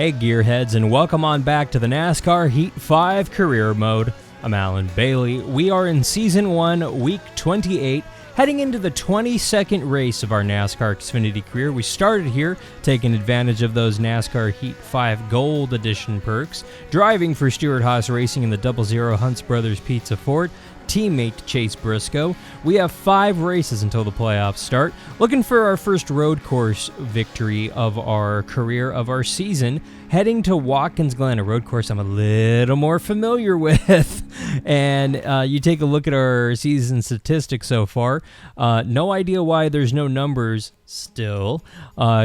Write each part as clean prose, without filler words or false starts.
Hey gearheads, and welcome on back to the NASCAR Heat 5 Career Mode. I'm Alan Bailey. We are in Season 1, Week 28, heading into the 22nd race of our NASCAR Xfinity career. We started here, taking advantage of those NASCAR Heat 5 Gold Edition perks, driving for Stewart-Haas Racing in the 00 Hunts Brothers Pizza Ford, teammate Chase Briscoe. We have 5 races until the playoffs start. Looking for our first road course victory of our career, of our season, heading to Watkins Glen, a road course I'm a little more familiar with. And you take a look at our season statistics so far. No idea why there's no numbers still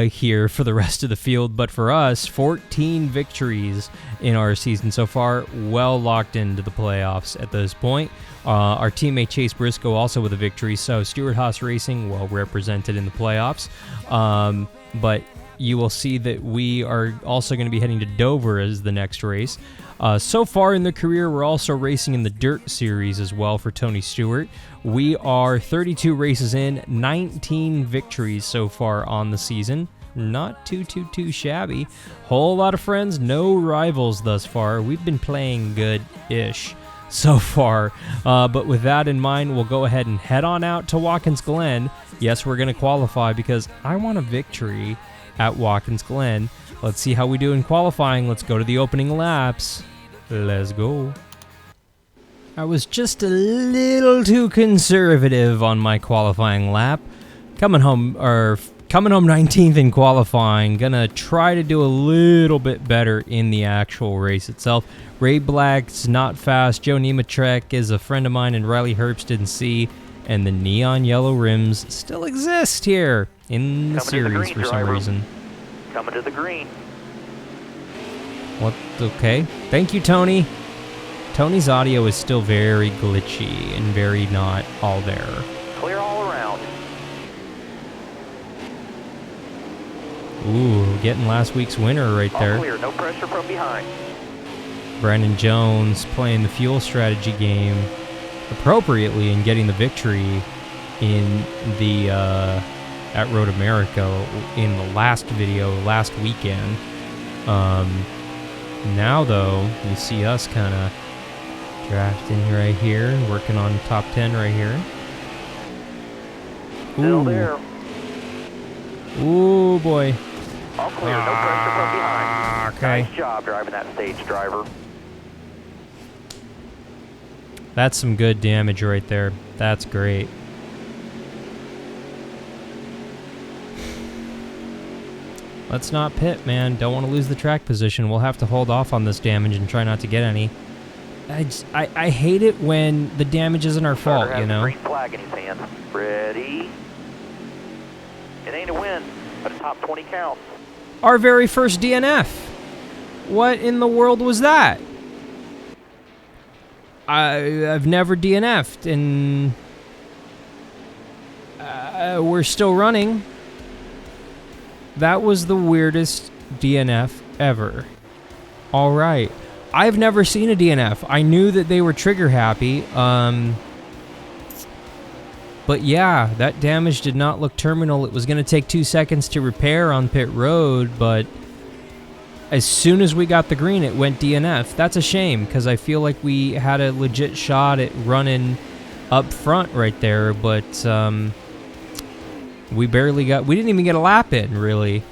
here for the rest of the field, but for us, 14 victories in our season so far, well locked into the playoffs at this point. Our teammate Chase Briscoe also with a victory, so Stewart-Haas Racing well represented in the playoffs. But you will see that we are also going to be heading to Dover as the next race. So far in the career, we're also racing in the Dirt Series as well for Tony Stewart. We are 32 races in, 19 victories so far on the season. Not too shabby. Whole lot of friends, no rivals thus far. We've been playing good-ish so far. But with that in mind, we'll go ahead and head on out to Watkins Glen. Yes, we're going to qualify because I want a victory at Watkins Glen. Let's see how we do in qualifying. Let's go to the opening laps. Let's go. I was just a little too conservative on my qualifying lap. Coming home 19th in qualifying. Gonna try to do a little bit better in the actual race itself. Ray Black's not fast. Joe Nemechek is a friend of mine, and Riley Herbst didn't see. And the neon yellow rims still exist here in the series for some reason. Coming to the green. What? Okay. Thank you, Tony. Tony's audio is still very glitchy and very not all there. Clear all around. Ooh, getting last week's winner right there. All clear, no pressure from behind. Brandon Jones playing the fuel strategy game appropriately and getting the victory in the at Road America in the last video last weekend. Now though, you see us kind of drafting right here, working on top 10 right here. Still there. Ooh boy. All clear, no pressure from behind. Okay. Nice job driving that stage, driver. That's some good damage right there. That's great. Let's not pit, man. Don't want to lose the track position. We'll have to hold off on this damage and try not to get any. I hate it when the damage isn't our fault, you know? Green flag in his hand. Ready? It ain't a win, but a top 20 count. Our very first DNF. What in the world was that? I've never DNF'd, and we're still running. That was the weirdest DNF ever. All right. I've never seen a DNF. I knew that they were trigger happy. But yeah, that damage did not look terminal. It was going to take 2 seconds to repair on pit road, but as soon as we got the green, it went DNF. That's a shame, because I feel like we had a legit shot at running up front right there, but we didn't even get a lap in, really,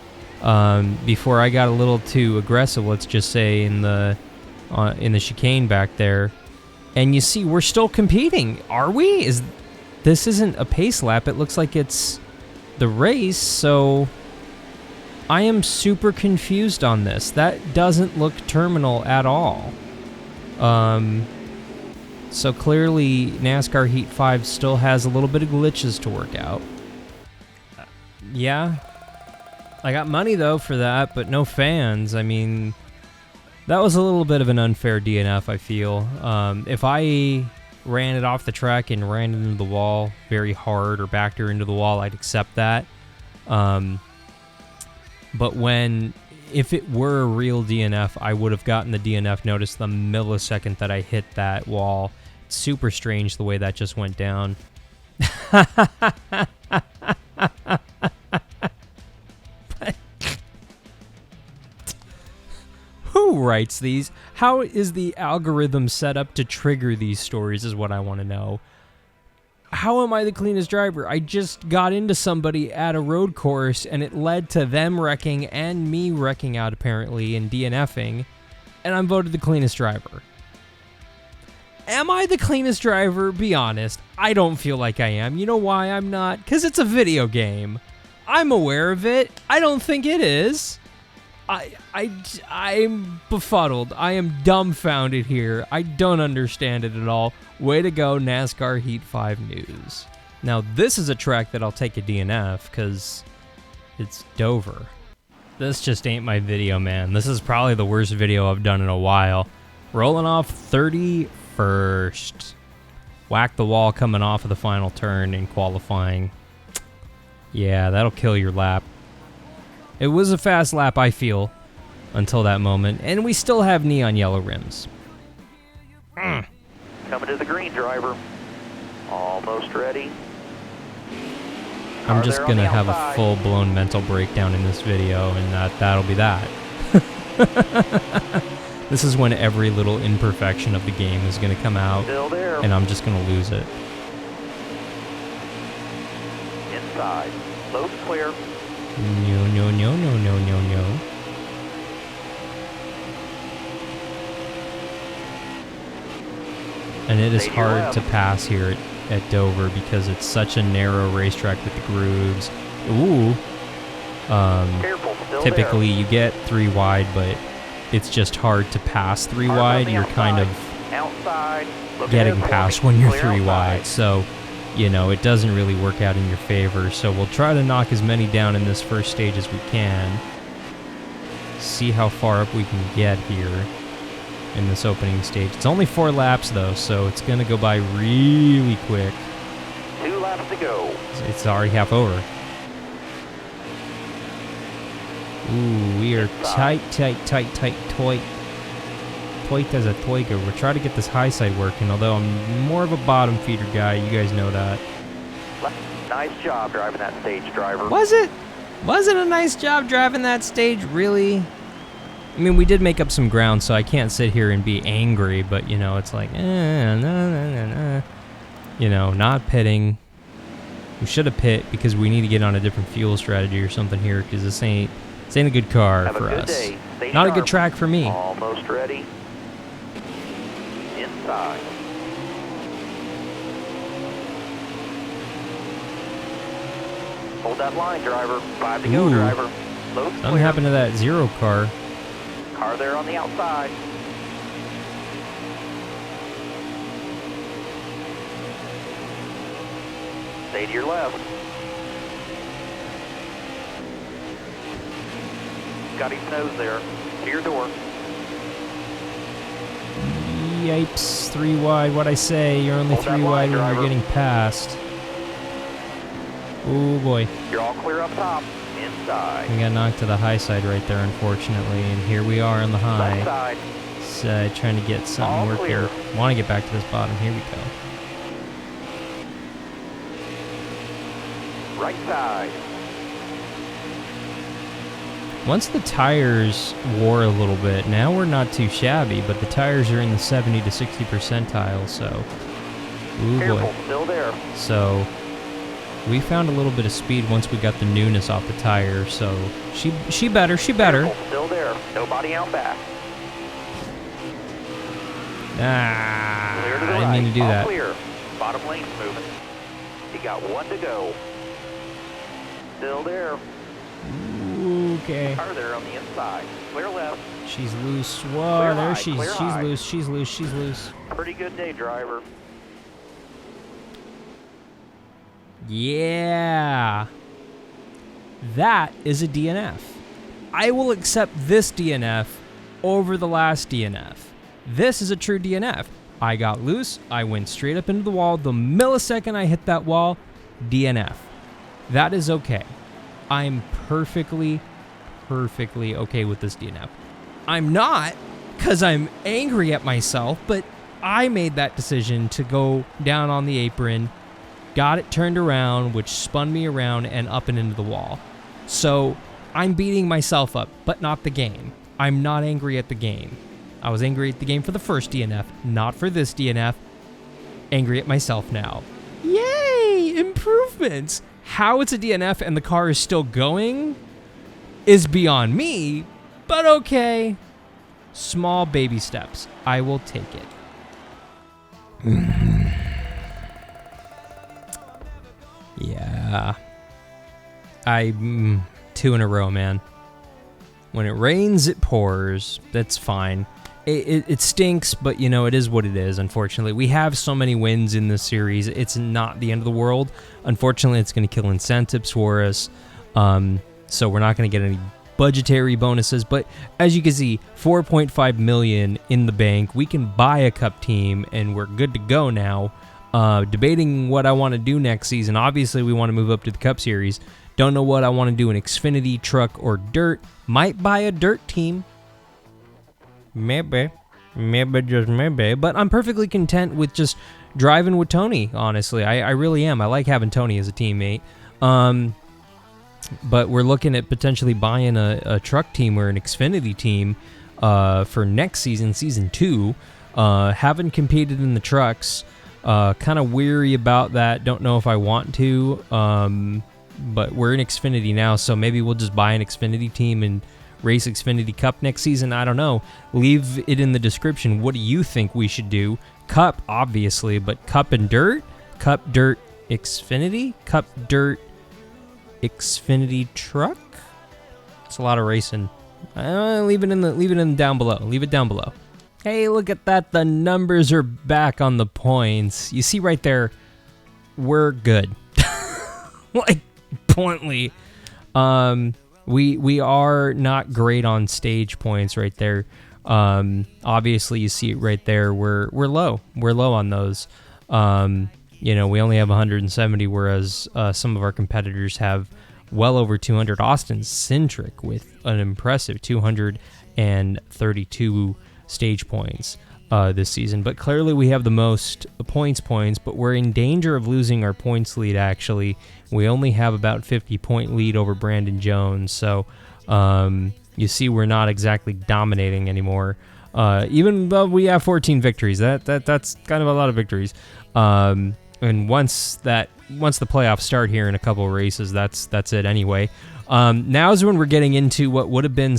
before I got a little too aggressive, let's just say, in the chicane back there. And you see, we're still competing. Are we? This isn't a pace lap. It looks like it's the race, so I am super confused on this. That doesn't look terminal at all. So clearly NASCAR Heat 5 still has a little bit of glitches to work out. Yeah. I got money, though, for that, but no fans. I mean, that was a little bit of an unfair DNF, I feel. If I ran it off the track and ran it into the wall very hard or backed her into the wall, I'd accept that. But if it were a real DNF, I would have gotten the DNF notice the millisecond that I hit that wall. It's super strange the way that just went down. Who writes these? How is the algorithm set up to trigger these stories is what I want to know. How am I the cleanest driver? I just got into somebody at a road course, and it led to them wrecking and me wrecking out, apparently, and DNFing, and I'm voted the cleanest driver. Am I the cleanest driver? Be honest. I don't feel like I am. You know why I'm not? Because it's a video game. I'm aware of it. I don't think it is. I'm befuddled. I am dumbfounded here. I don't understand it at all. Way to go, NASCAR Heat 5 News. Now, this is a track that I'll take a DNF because it's Dover. This just ain't my video, man. This is probably the worst video I've done in a while. Rolling off 31st. Whack the wall coming off of the final turn in qualifying. Yeah, that'll kill your lap. It was a fast lap, I feel, until that moment, and we still have neon yellow rims. Coming to the green, driver. Almost ready. I'm just going to have a full-blown mental breakdown in this video, and that'll be that. This is when every little imperfection of the game is going to come out, and I'm just going to lose it. Inside. Low clear. No, no, no, no, no, no, no. And it is hard to pass here at Dover because it's such a narrow racetrack with the grooves. Ooh. Typically you get 3 wide, but it's just hard to pass 3 wide. You're kind of getting past when you're 3 wide. So, you know, it doesn't really work out in your favor. So we'll try to knock as many down in this first stage as we can. See how far up we can get here in this opening stage. It's only 4 laps though, so it's going to go by really quick. 2 laps to go. It's already half over. Ooh, we are tight as a toiger. We're trying to get this high side working, although I'm more of a bottom feeder guy. You guys know that. Nice job driving that stage, driver. Was it? Was it a nice job driving that stage? Really? I mean, we did make up some ground, so I can't sit here and be angry, but, you know, it's like, you know, not pitting. We should have pit because we need to get on a different fuel strategy or something here, because this ain't a good car for us. Not a good track for me. Almost ready. Inside. Hold that line, driver. 5 to go, driver. Something happened to that 0 car. Car there on the outside. Stay to your left. Got his nose there. To your door. Yipes, 3 wide. What'd I say? You're only 3 wide when you're getting past. Oh boy. You're all clear up top. Inside. We got knocked to the high side right there, unfortunately, and here we are on the high. Side. So, trying to get something all working. Clear. Want to get back to this bottom. Here we go. Right side. Once the tires wore a little bit, now we're not too shabby, but the tires are in the 70 to 60 percentile, so... Ooh boy. Still there. So... we found a little bit of speed once we got the newness off the tire, so she better. Careful, still there. Nobody out back. Ah, Clear to the I didn't right. mean to do all that. Clear. Bottom lane's moving. You got 1 to go. Still there. Okay. Car there on the inside. Clear left. She's loose. Whoa, Clear high, clear high. loose. She's loose. Pretty good day, driver. Yeah. That is a DNF. I will accept this DNF over the last DNF. This is a true DNF. I got loose. I went straight up into the wall. The millisecond I hit that wall, DNF. That is okay. I'm perfectly okay with this DNF. I'm not, because I'm angry at myself, but I made that decision to go down on the apron, got it turned around, which spun me around and up and into the wall. So I'm beating myself up, but not the game. I'm not angry at the game. I was angry at the game for the first DNF, not for this DNF. Angry at myself now. Yay! Improvements! How it's a DNF and the car is still going is beyond me, but okay. Small baby steps. I will take it. Yeah. 2 in a row, man. When it rains, it pours. That's fine. It stinks, but, you know, it is what it is, unfortunately. We have so many wins in this series. It's not the end of the world. Unfortunately, it's going to kill incentives for us. So we're not going to get any budgetary bonuses. But as you can see, $4.5 million in the bank. We can buy a cup team, and we're good to go now. Debating what I want to do next season. Obviously, we want to move up to the Cup Series. Don't know what I want to do in Xfinity, truck, or dirt. Might buy a dirt team. Maybe, just maybe. But I'm perfectly content with just driving with Tony, honestly. I really am. I like having Tony as a teammate. But we're looking at potentially buying a truck team or an Xfinity team for next season, Season 2. Haven't competed in the trucks. Kind of weary about that. Don't know if I want to. But we're in Xfinity now, so maybe we'll just buy an Xfinity team and race Xfinity Cup next season. I don't know. Leave it in the description. What do you think we should do? Cup, obviously, but Cup and Dirt? Cup, Dirt, Xfinity? Cup, Dirt, Xfinity Truck? It's a lot of racing. Leave it down below. Leave it down below. Hey, look at that. The numbers are back on the points. You see right there, we're good. Like, pointly. We are not great on stage points right there. Obviously, you see it right there. We're low. We're low on those. You know, we only have 170, whereas some of our competitors have well over 200. Austin's Centric with an impressive 232 stage points this season. But clearly we have the most points, but we're in danger of losing our points lead, actually. We only have about 50-point lead over Brandon Jones. So you see we're not exactly dominating anymore. Even though we have 14 victories, that's kind of a lot of victories. And once the playoffs start here in a couple of races, that's it anyway. Now is when we're getting into what would have been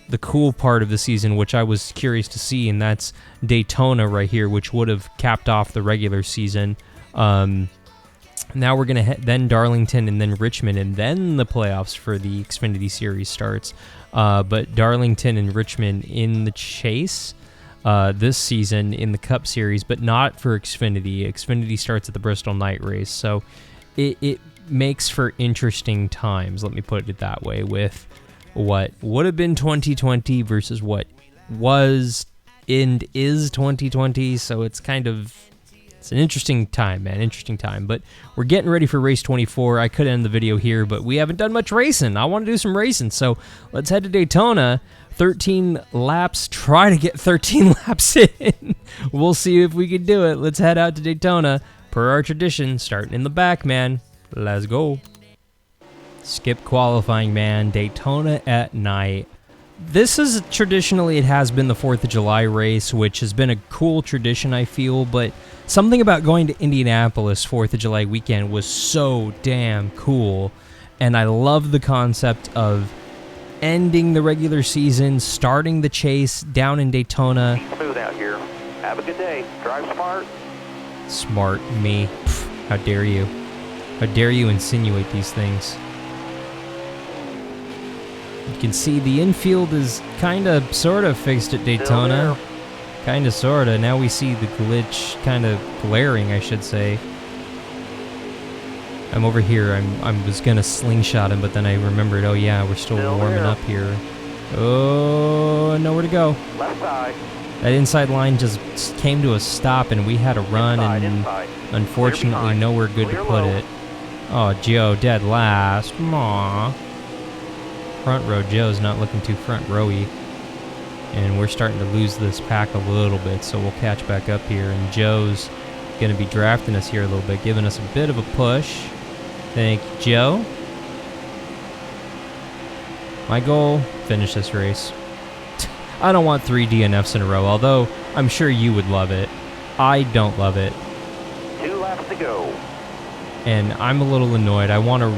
the cool part of the season, which I was curious to see, and that's Daytona right here, which would have capped off the regular season. Now we're going to then Darlington and then Richmond, and then the playoffs for the Xfinity Series starts. But Darlington and Richmond in the chase this season in the Cup Series, but not for Xfinity. Xfinity starts at the Bristol Night Race, so it makes for interesting times, let me put it that way, with what would have been 2020 versus what was and is 2020. So it's an interesting time, man. Interesting time. But we're getting ready for race 24. I could end the video here, but we haven't done much racing. I want to do some racing. So let's head to Daytona. 13 laps. Try to get 13 laps in. We'll see if we can do it. Let's head out to Daytona. Per our tradition, starting in the back, man. Let's go. Skip qualifying, man. Daytona at night. This is traditionally, it has been the 4th of July race, which has been a cool tradition, I feel, but something about going to Indianapolis 4th of July weekend was so damn cool, and I love the concept of ending the regular season, starting the chase down in Daytona. Smooth out here. Have a good day. Drive smart. Smart me. Pfft, how dare you? How dare you insinuate these things? You can see the infield is kind of, sort of fixed at Daytona. Kind of, sort of. Now we see the glitch kind of glaring, I should say. I'm over here. I was going to slingshot him, but then I remembered, oh yeah, we're still warming up here. Oh, nowhere to go. Left side. That inside line just came to a stop, and we had to run, and unfortunately nowhere good to put it. Oh, Joe, dead last. Aww. Front row Joe's not looking too front rowy, and we're starting to lose this pack a little bit, so we'll catch back up here, and Joe's going to be drafting us here a little bit, giving us a bit of a push. Thank you, Joe. My goal, finish this race. I don't want 3 DNFs in a row, although I'm sure you would love it. I don't love it. 2 laps to go. And I'm a little annoyed. I want to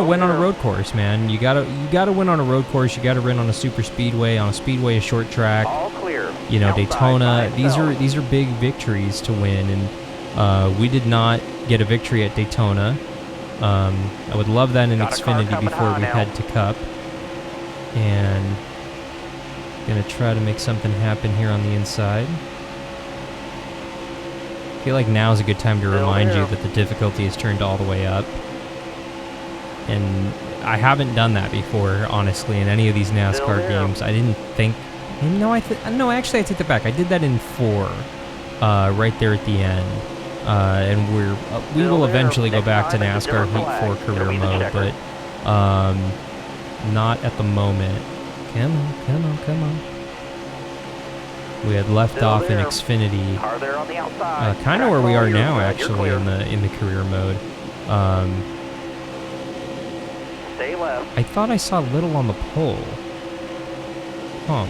win on a road course, man. You gotta win on a road course. You gotta win on a super speedway, on a speedway, a short track. All clear. You know, Outside Daytona. by These are big victories to win, and we did not get a victory at Daytona. I would love that in Got a car Xfinity coming before high we now. head to Cup. And gonna try to make something happen here on the inside. I feel like now is a good time to remind you that the difficulty is turned all the way up. And I haven't done that before, honestly, in any of these NASCAR games. I didn't think... No, actually I take that back. I did that in 4, right there at the end. And we will eventually go back to NASCAR Heat 4 career mode, but not at the moment. Come on. We had left off in Xfinity, Car there on the outside. kind of where we are now, You're actually, clear. in the career mode. Stay left. I thought I saw Little on the pole. Huh.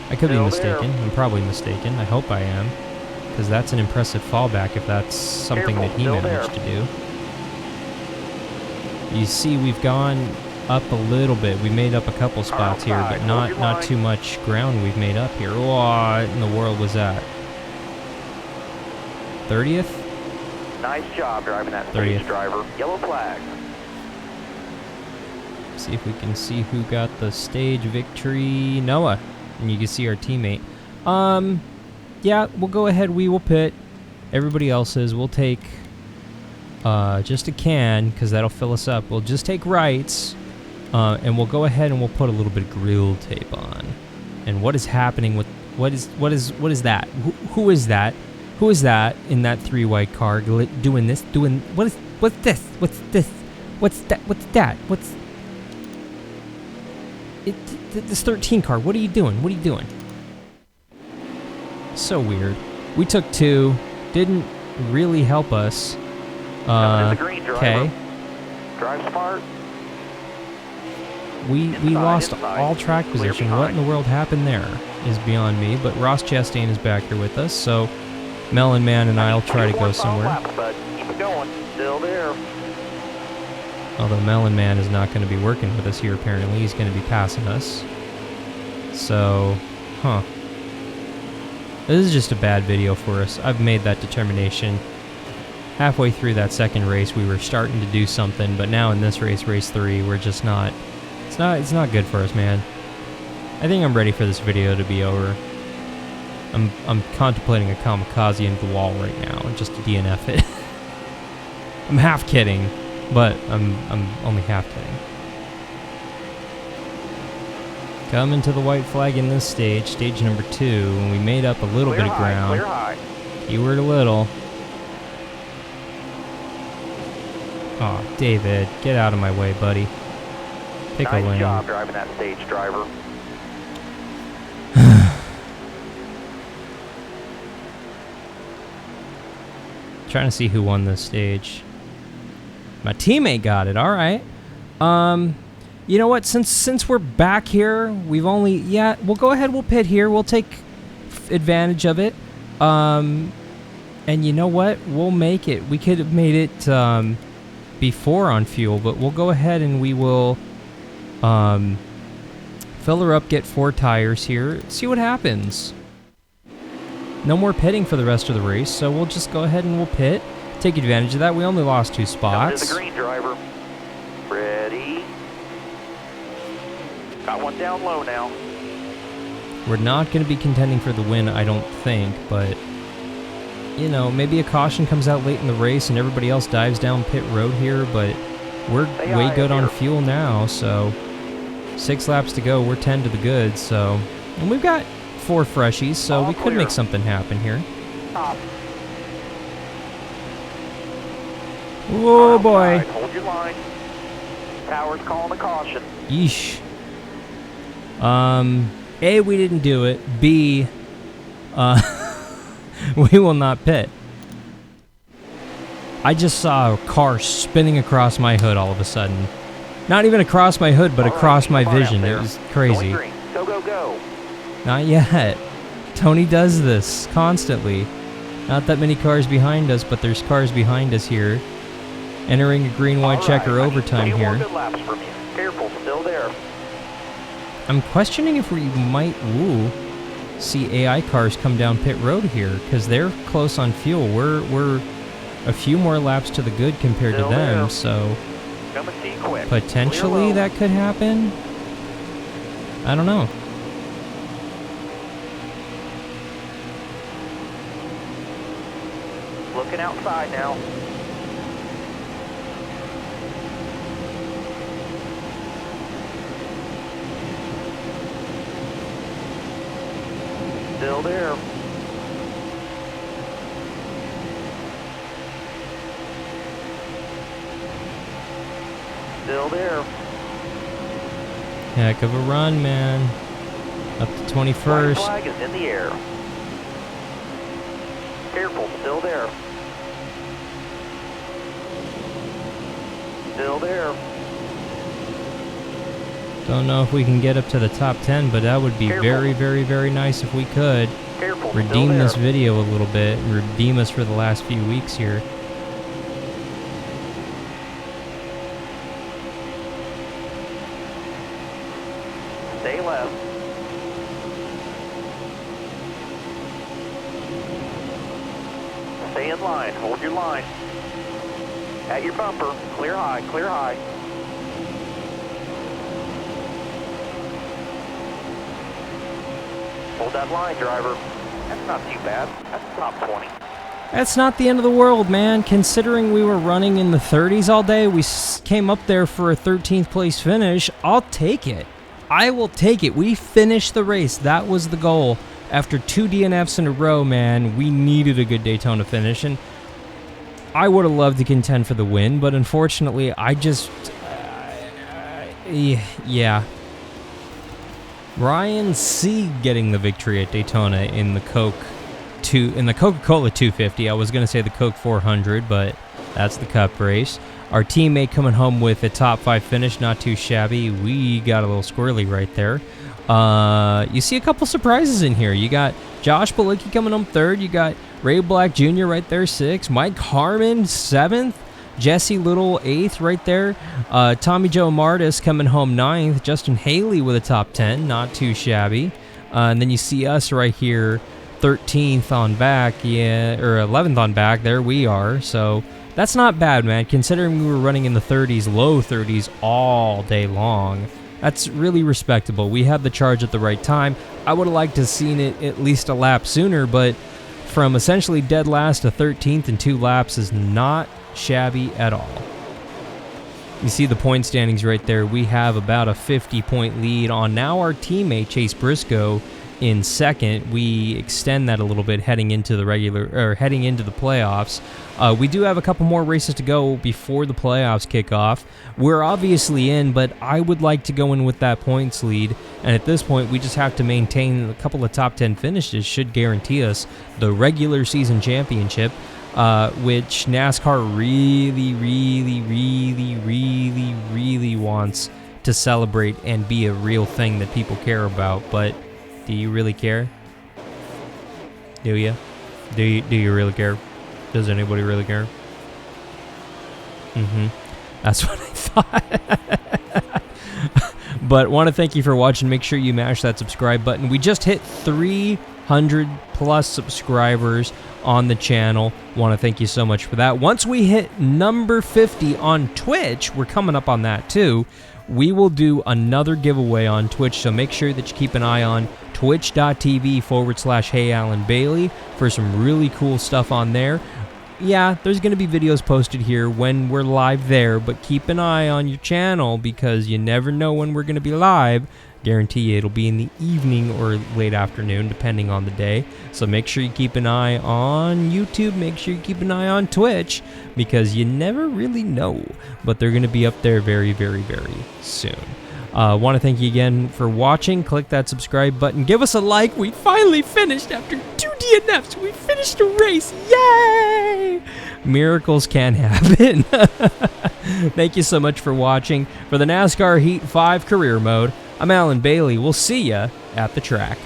I could be Still mistaken. there. I'm probably mistaken. I hope I am, because that's an impressive fallback if that's something Careful, that he still managed there. to do. You see, we've gone up a little bit. We made up a couple spots here, but outside. not Hold your line. too much ground we've made up here. What in the world was that? 30th? Nice job driving that 30th. stage, driver. Yellow flag. See if we can see who got the stage victory. Noah. And you can see our teammate. Yeah, we'll go ahead. We will pit. Everybody else's. We'll take just a can, because that'll fill us up. We'll just take rights, and we'll go ahead and we'll put a little bit of grill tape on. And what is happening with what is that? Who is that? Who is that in that 3 white car doing this? What's this? What's this? What's that? What's that? What's this 13 car? What are you doing? What are you doing? So weird. We took 2. Didn't really help us. Coming to the green, driver. Okay. Drive smart. We Inside, lost inside. all track Clear position. What in behind. the world happened there is beyond me. But Ross Chastain is back here with us, so Melon Man and I'll try to go 1 final somewhere. lap, bud. Keep it going. Still there. Although Melon Man is not going to be working with us here, apparently. He's going to be passing us. So, This is just a bad video for us. I've made that determination. Halfway through that second race, we were starting to do something, but now in this race, race 3, we're just not... It's not good for us, man. I think I'm ready for this video to be over. I'm contemplating a kamikaze into the wall right now, just to DNF it. I'm half kidding, but I'm only half kidding. Coming to the white flag in this stage, stage number 2, and we made up a little Clear bit of high, ground. clear high. Keyword a little. Oh, David, get out of my way, buddy. Pick a Nice lane. job driving that stage, driver. Trying to see who won this stage. My teammate got it. All right. You know what? Since we're back here, we've only we'll go ahead. We'll pit here. We'll take advantage of it. And you know what? We'll make it. We could have made it before on fuel, but we'll go ahead and we will fill her up. Get 4 tires here. See what happens. No more pitting for the rest of the race, so we'll just go ahead and we'll pit. Take advantage of that. We only lost 2 Coming to spots. the green, driver. Ready. Got one down low now. We're not going to be contending for the win, I don't think, but, you know, maybe a caution comes out late in the race and everybody else dives down pit road here, but we're Stay way high good up on here. fuel now, so 6 laps to go. We're 10 to the good, so... And we've got 4 freshies, so All we could clear. make something happen here. Top. Whoa, Car boy. outside. Hold your line. Tower's calling a caution. Yeesh. A, we didn't do it. B, we will not pit. I just saw a car spinning across my hood all of a sudden. Not even across my hood, but All right, across my come on out vision. It there. was crazy. Going green. Go, go, go. Not yet. Tony does this constantly. Not that many cars behind us, but there's cars behind us here. Entering a green-white checker overtime here. More good laps from you. Careful, still there. I'm questioning if we might see AI cars come down pit road here, because they're close on fuel. We're a few more laps to the good compared to them, so Come and see quick. potentially that could happen. I don't know. Looking outside now. Still there. Still there. Heck of a run, man. Up to White 21st. flag is in the air. Careful, still there. Still there. Don't know if we can get up to the top 10, but that would be Careful. very, very, very nice if we could. Careful, Redeem still this there. video a little bit. Redeem us for the last few weeks here. Stay left. Stay in line. Hold your line. At your bumper. Clear high. Clear high. Hold that line, driver. That's not too bad. That's top 20. That's not the end of the world, man. Considering we were running in the 30s all day, we came up there for a 13th place finish. I'll take it. I will take it. We finished the race. That was the goal. After 2 DNFs in a row, man, we needed a good Daytona finish, and I would have loved to contend for the win, but unfortunately, I just... yeah. Ryan C. getting the victory at Daytona in the Coca-Cola 250. I was going to say the Coke 400, but that's the Cup race. Our teammate coming home with a top 5 finish, not too shabby. We got a little squirrely right there. You see a couple surprises in here. You got Josh Balicki coming home 3rd. You got Ray Black Jr. right there, 6th. Mike Harmon, 7th. Jesse Little, 8th right there. Tommy Joe Martis coming home 9th. Justin Haley with a top 10, not too shabby. And then you see us right here, 13th on back, yeah, or 11th on back. There we are. So that's not bad, man, considering we were running in the 30s, low 30s all day long. That's really respectable. We had the charge at the right time. I would have liked to have seen it at least a lap sooner, but from essentially dead last to 13th in 2 laps is not shabby at all. You see the point standings right there. We have about a 50-point lead on now our teammate Chase Briscoe in 2nd. We extend that a little bit heading into the playoffs. We do have a couple more races to go before the playoffs kick off. We're obviously in, but I would like to go in with that points lead, and at this point we just have to maintain a couple of top 10 finishes should guarantee us the regular season championship, which NASCAR really wants to celebrate and be a real thing that people care about. But do you really care? Do you? Do you really care? Does anybody really care? That's what I thought. But want to thank you for watching. Make sure you mash that subscribe button. We just hit 300 plus subscribers on the channel. Want to thank you so much for that. Once we hit number 50 on Twitch, we're coming up on that too, we will do another giveaway on Twitch, so make sure that you keep an eye on twitch.tv/HeyAlanBailey for some really cool stuff on there. Yeah, there's going to be videos posted here when we're live there, but keep an eye on your channel because you never know when we're going to be live. Guarantee you it'll be in the evening or late afternoon, depending on the day. So make sure you keep an eye on YouTube. Make sure you keep an eye on Twitch because you never really know. But they're going to be up there very, very, very soon. Want to thank you again for watching. Click that subscribe button. Give us a like. We finally finished after 2 DNFs. We finished a race. Yay! Miracles can happen. Thank you so much for watching. For the NASCAR Heat 5 Career Mode, I'm Alan Bailey. We'll see ya at the track.